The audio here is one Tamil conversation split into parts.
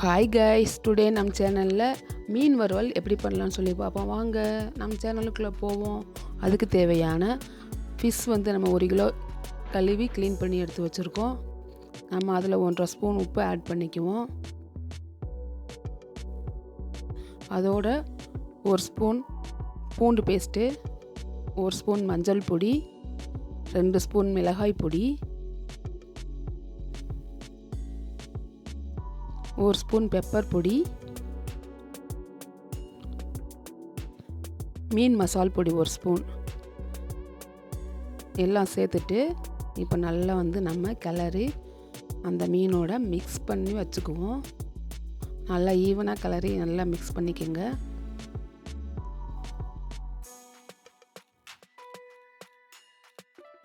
ஹாய் கைஸ், டுடே நம்ம சேனலில் மீன் வறுவல் எப்படி பண்ணலான்னு சொல்லி பார்ப்போம். வாங்க நம்ம சேனலுக்குள்ளே போவோம். அதுக்கு தேவையான ஃபிஷ் நம்ம 1 கிலோ கழுவி க்ளீன் பண்ணி எடுத்து வச்சுருக்கோம். நம்ம அதில் 1.5 ஸ்பூன் உப்பு ஆட் பண்ணிக்குவோம். அதோட 1 ஸ்பூன் பூண்டு பேஸ்ட்டு, 1 ஸ்பூன் மஞ்சள் பொடி, 2 ஸ்பூன் மிளகாய் பொடி, 1 ஸ்பூன் பெப்பர் பொடி, மீன் மசால் பொடி 1 ஸ்பூன் எல்லாம் சேர்த்துட்டு இப்போ நல்லா நம்ம கிளறி அந்த மீனோட மிக்ஸ் பண்ணி வச்சுக்குவோம். நல்லா ஈவனாக கிளறி நல்லா மிக்ஸ் பண்ணிக்கோங்க.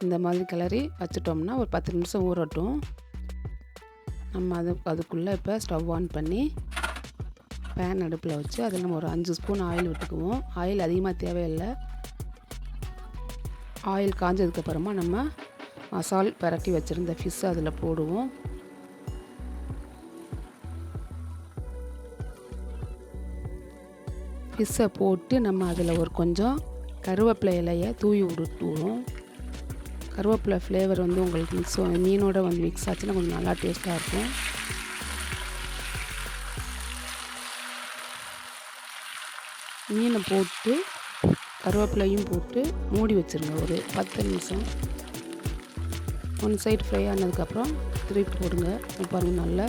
இந்த மாதிரி கிளறி வச்சுட்டோம்னா ஒரு 10 நிமிஷம் ஊறட்டும். நம்ம அதுக்குள்ளே இப்போ ஸ்டவ் ஆன் பண்ணி பேன் அடுப்பில் வச்சு அதில் நம்ம ஒரு 5 ஸ்பூன் ஆயில் விட்டுக்குவோம். ஆயில் அதிகமாக தேவையில்லை. ஆயில் காஞ்சதுக்கப்புறமா நம்ம மசால் பரட்டி வச்சுருந்த ஃபிஷ் அதில் போடுவோம். ஃபிஷ்ஷை போட்டு நம்ம அதில் ஒரு கொஞ்சம் கருவேப்பிலை இலையை தூவி விட்டுவோம். கருவேப்பிலை ஃப்ளேவர் உங்களுக்கு மீனோட மிக்ஸ் ஆச்சுன்னா கொஞ்சம் நல்லா டேஸ்ட்டாக இருக்கும். மீனை போட்டு கருவேப்பிலையும் போட்டு மூடி வச்சுருங்க ஒரு 10 நிமிஷம். 1 சைடு ஃப்ரை ஆனதுக்கப்புறம் திருப்பி போடுங்க. பாருங்கள், நல்லா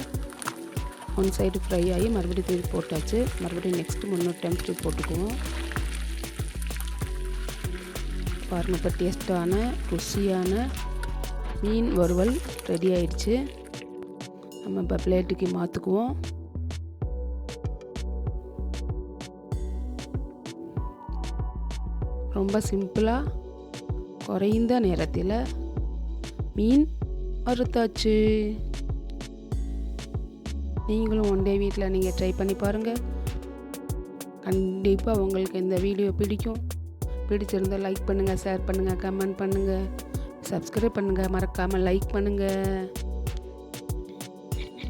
1 சைடு ஃப்ரை ஆகி மறுபடியும் திருப்பி போட்டாச்சு. மறுபடியும் நெக்ஸ்ட்டு 3 டைம் திருப்பி போட்டுக்குவோம். பாருங்கள், இப்போ டேஸ்ட்டான ருசியான மீன் வறுவல் ரெடி ஆயிடுச்சு. நம்ம இப்போ பிளேட்டுக்கு மாற்றுக்குவோம். ரொம்ப சிம்பிளாக குறைந்த நேரத்தில் மீன் வறுத்தாச்சு. நீங்களும் ஒன் டே வீட்டில் நீங்கள் ட்ரை பண்ணி பாருங்கள். கண்டிப்பாக உங்களுக்கு இந்த வீடியோ பிடிக்கும். பிடிச்சிருந்தால் லைக் பண்ணுங்கள், ஷேர் பண்ணுங்கள், கமெண்ட் பண்ணுங்கள், சப்ஸ்கிரைப் பண்ணுங்கள், மறக்காமல் லைக் பண்ணுங்கள்.